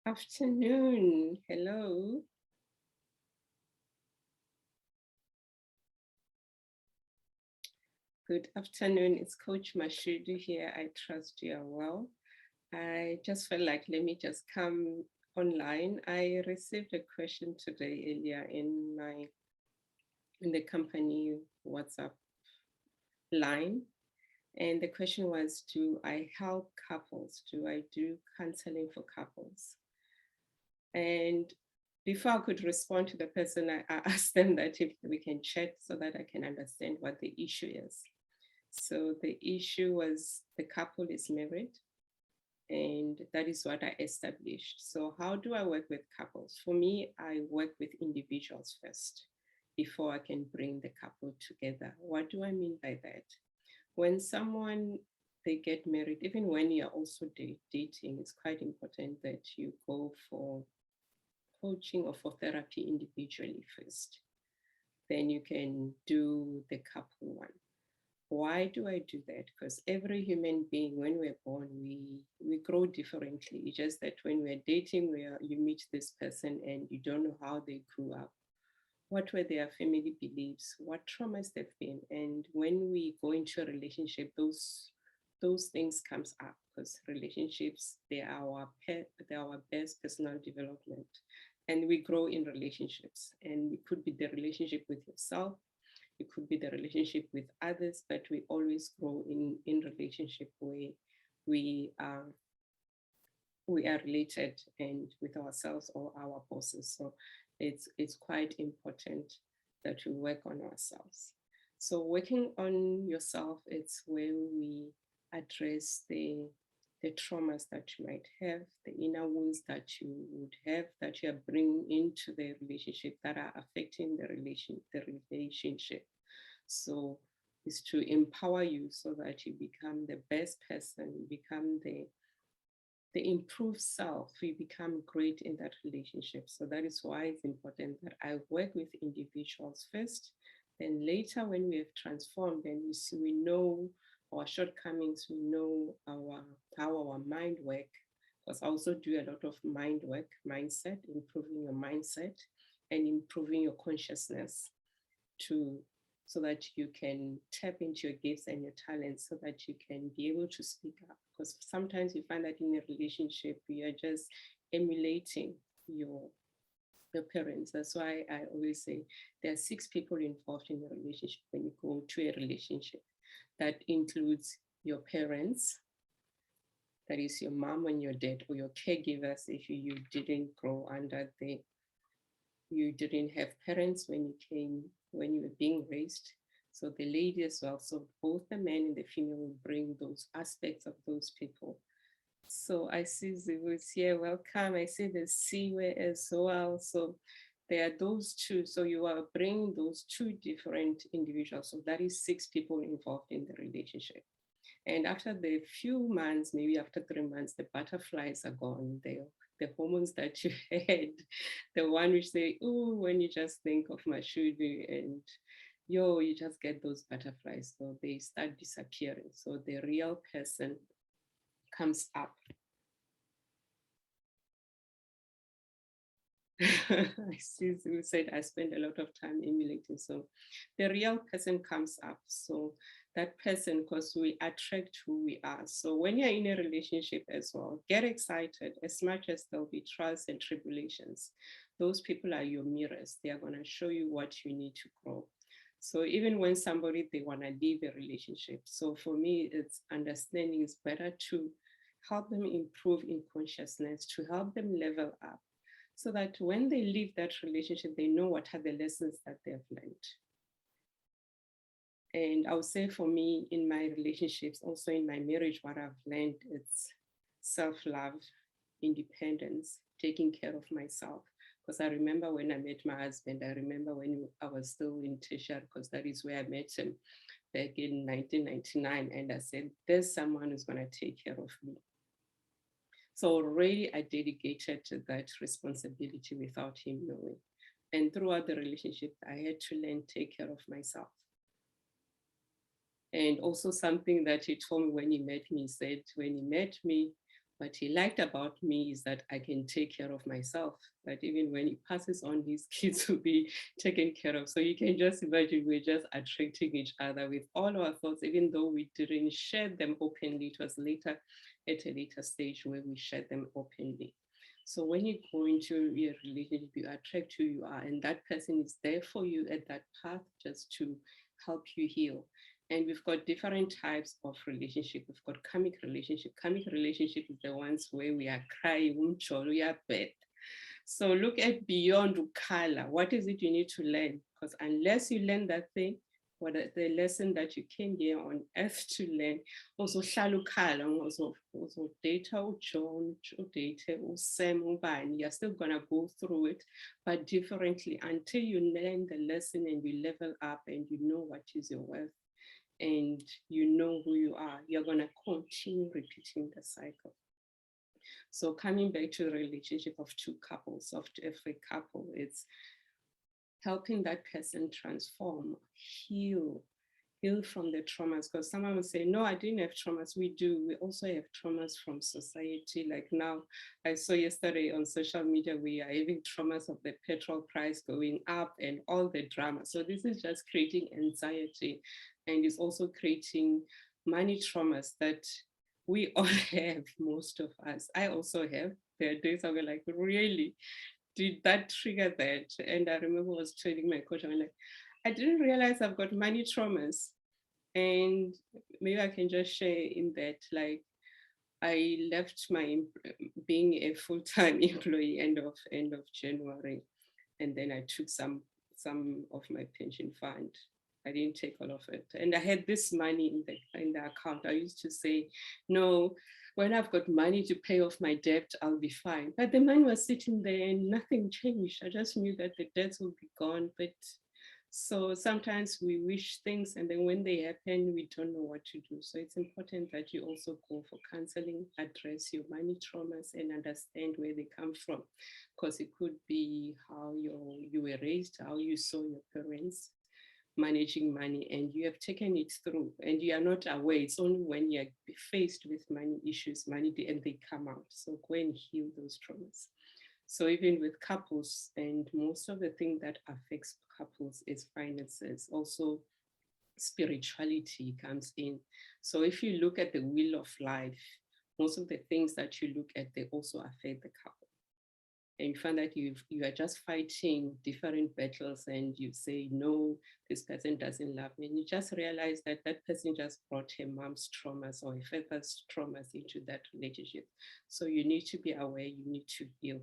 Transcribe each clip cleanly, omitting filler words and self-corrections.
Afternoon. Hello. Good afternoon. It's Coach Mashudu here. I trust you are well. I just felt like let me just come online. I received a question today earlier in the company WhatsApp line. And the question was, do I help couples? Do I do counseling for couples? And before I could respond to the person, I asked them that if we can chat so that I can understand what the issue is. So the issue was the couple is married, and that is what I established. So how do I work with couples? For me, I work with individuals first before I can bring the couple together. What do I mean by that? When someone they get married, even when you're also dating, it's quite important that you go for coaching or for therapy individually first. Then you can do the couple one. Why do I do that? Because every human being, when we're born, we grow differently. It's just that when we're dating, you meet this person and you don't know how they grew up, what were their family beliefs, what traumas they've been, and when we go into a relationship, those things comes up because relationships they're our best personal development, and we grow in relationships, and it could be the relationship with yourself. It could be the relationship with others, but we always grow in relationship where we are related and with ourselves or our bosses. So it's quite important that we work on ourselves. So working on yourself, it's where we address the traumas that you might have, the inner wounds that you would have, that you are bringing into the relationship that are affecting the relationship. So is to empower you so that you become the best person, you become the improved self, you become great in that relationship. So that is why it's important that I work with individuals first. Then later, when we have transformed, then we know our shortcomings, we know how our mind work. Because I also do a lot of mind work, mindset, improving your mindset and improving your consciousness so that you can tap into your gifts and your talents so that you can be able to speak up. Because sometimes you find that in a relationship, you are just emulating your parents. That's why I always say there are 6 people involved in a relationship when you go to a relationship. That includes your parents, that is your mom and your dad, or your caregivers if you didn't grow under you didn't have parents when you were being raised. So the lady as well. So both the man and the female will bring those aspects of those people. So I see Zivu's here, welcome. I see the Siwe as well. So there are those two. So you are bringing those 2 different individuals. So that is 6 people involved in the relationship. And after the few months, maybe after 3 months, the butterflies are gone. The hormones that you had, the one which say, oh, when you just think of Mashudu and you just get those butterflies. So they start disappearing. So the real person comes up. I see you said I spend a lot of time emulating. So the real person comes up. So that person, because we attract who we are. So when you're in a relationship as well, get excited as much as there'll be trials and tribulations. Those people are your mirrors. They are going to show you what you need to grow. So even when somebody, they want to leave a relationship. So for me, it's understanding is better to help them improve in consciousness, to help them level up, so that when they leave that relationship, they know what are the lessons that they've learned. And I would say for me, in my relationships, also in my marriage, what I've learned is self-love, independence, taking care of myself. Because I remember when I met my husband, I remember when I was still in tertiary, because that is where I met him back in 1999. And I said, there's someone who's going to take care of me. So already I dedicated to that responsibility without him knowing. And throughout the relationship, I had to learn to take care of myself. And also something that he told me when he met me, he said, when he met me, What he liked about me is that I can take care of myself. That even when he passes on, his kids will be taken care of. So you can just imagine we're just attracting each other with all our thoughts, even though we didn't share them openly. It was later, at a later stage, where we shared them openly. So when you go into a relationship, you attract who you are, and that person is there for you at that path just to help you heal. And we've got different types of relationship. We've got karmic relationship. Karmic relationship is the ones where we are crying, we are bad. So look at beyond color. What is it you need to learn? Because unless you learn that thing, what the lesson that you came here on earth to learn, also shalukala, also data John, data Sam, you're still gonna go through it, but differently until you learn the lesson and you level up and you know what is your worth and you know who you are, you're gonna continue repeating the cycle. So coming back to the relationship of two couples, of every couple, it's helping that person transform, heal from the traumas. Because someone will say, no, I didn't have traumas. We do. We also have traumas from society. Like now, I saw yesterday on social media, we are having traumas of the petrol price going up and all the drama. So this is just creating anxiety, and it's also creating money traumas that we all have, most of us. I also have. There are days I was like, really? Did that trigger that? And I remember I was telling my coach, I'm like, I didn't realize I've got money traumas. And maybe I can just share in that, like, I left my being a full-time employee end of January, and then I took some of my pension fund. I didn't take all of it, and I had this money in the account. I used to say, no, when I've got money to pay off my debt, I'll be fine. But the money was sitting there and nothing changed. I just knew that the debts will be gone. But so sometimes we wish things and then when they happen, we don't know what to do. So it's important that you also go for counseling, address your money traumas and understand where they come from. Because it could be how you were raised, how you saw your parents managing money and you have taken it through and you are not aware. It's only when you're faced with money issues, and they come out. So go and heal those traumas. So even with couples, and most of the thing that affects couples is finances. Also, spirituality comes in. So if you look at the wheel of life, most of the things that you look at, they also affect the couple. And you find that you are just fighting different battles and you say, no, this person doesn't love me. And you just realize that that person just brought her mom's traumas or her father's traumas into that relationship. So you need to be aware, you need to heal,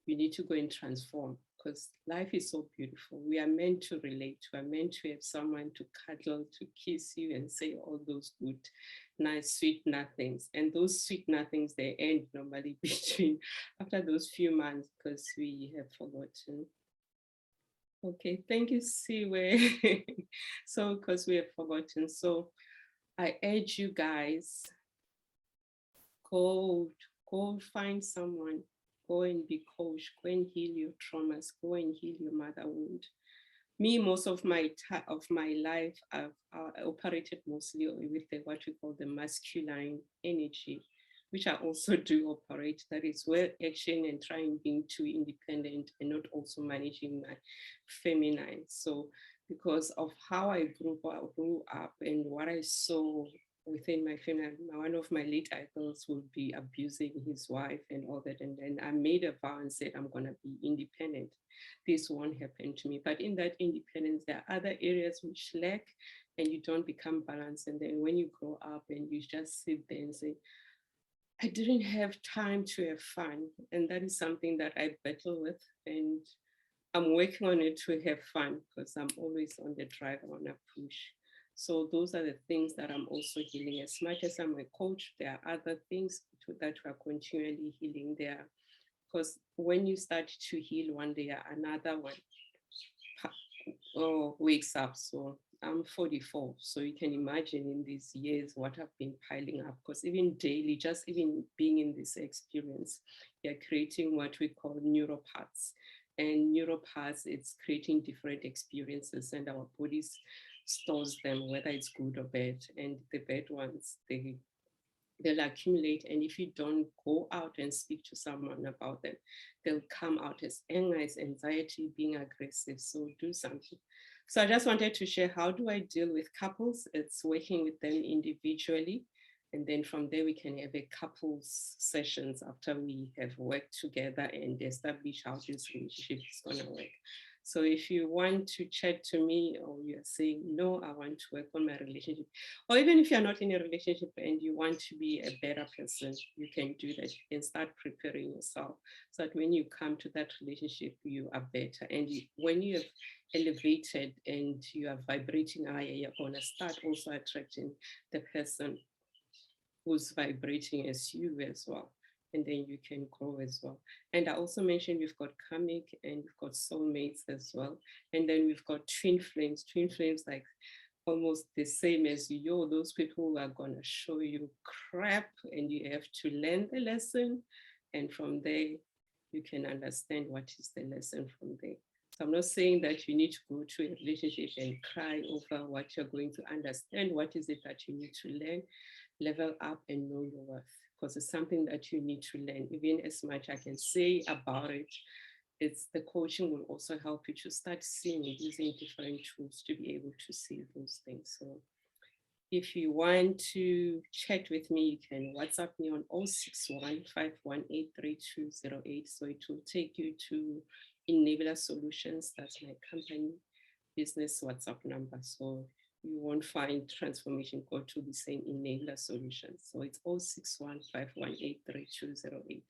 you need to go and transform because life is so beautiful. We are meant to relate. We are meant to have someone to cuddle, to kiss you and say all those good, nice, sweet nothings. And those sweet nothings, they end normally between after those few months because we have forgotten. Okay, thank you, Siwe. So, because we have forgotten. So I urge you guys, go find someone, go and be coached, go and heal your traumas, go and heal your mother wound. Me, most of my life, I've operated mostly with what we call the masculine energy, which I also do operate. That is where action and trying being too independent and not also managing my feminine. So because of how I grew up and what I saw within my family, one of my late uncles would be abusing his wife and all that. And then I made a vow and said, I'm going to be independent. This won't happen to me. But in that independence, there are other areas which lack and you don't become balanced. And then when you grow up and you just sit there and say, I didn't have time to have fun. And that is something that I battle with. And I'm working on it to have fun because I'm always on the drive, I want to push. So those are the things that I'm also healing. As much as I'm a coach, there are other things that we're continually healing there. Because when you start to heal one day, another one wakes up. So I'm 44. So you can imagine in these years what I've been piling up. Because even daily, just even being in this experience, you're creating what we call neuropaths. And neuropaths, it's creating different experiences and our bodies stores them, whether it's good or bad. And the bad ones, they they'll accumulate. And if you don't go out and speak to someone about them, they'll come out as anger, as anxiety, being aggressive. So do something. So I just wanted to share, how do I deal with couples? It's working with them individually. And then from there, we can have a couples sessions after we have worked together and establish how this relationship is going to work. So if you want to chat to me, or you're saying, no, I want to work on my relationship, or even if you're not in a relationship and you want to be a better person, you can do that. You can start preparing yourself so that when you come to that relationship, you are better. And when you have elevated and you are vibrating higher, you're going to start also attracting the person who's vibrating as you as well. And then you can grow as well. And I also mentioned we've got karmic and we've got soulmates as well. And then we've got twin flames, like almost the same as you, those people who are going to show you crap and you have to learn the lesson. And from there, you can understand what is the lesson from there. So I'm not saying that you need to go to a relationship and cry over what you're going to understand. What is it that you need to learn, level up, and know your worth? Because it's something that you need to learn. Even as much I can say about it, it's the coaching will also help you to start seeing and using different tools to be able to see those things. So if you want to chat with me, you can WhatsApp me on 061 518 So it will take you to Enabler Solutions. That's my company business WhatsApp number. So you won't find transformation code to be saying Enabler Solutions. So it's 061 518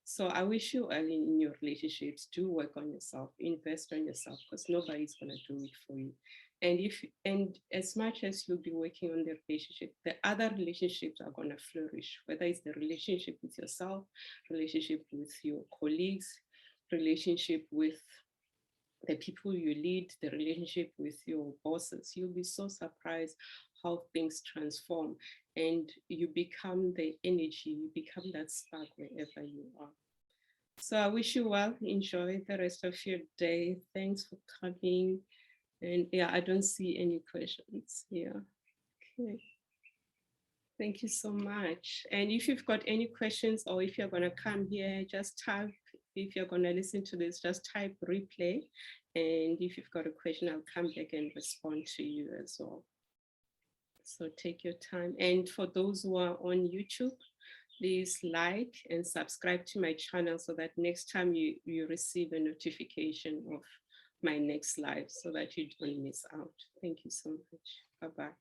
So I wish you well in your relationships. Do work on yourself, invest on yourself, because nobody's gonna do it for you. And as much as you'll be working on the relationship, the other relationships are gonna flourish, whether it's the relationship with yourself, relationship with your colleagues, relationship with the people you lead, the relationship with your bosses. You'll be so surprised how things transform and you become the energy, you become that spark wherever you are. So I wish you well. Enjoy the rest of your day. Thanks for coming. And yeah, I don't see any questions here. Okay. Thank you so much. And if you've got any questions or if you're going to come here, just type. If you're going to listen to this, just type replay. And if you've got a question, I'll come back and respond to you as well. So take your time. And for those who are on YouTube, please like and subscribe to my channel so that next time you receive a notification of my next live so that you don't miss out. Thank you so much. Bye-bye.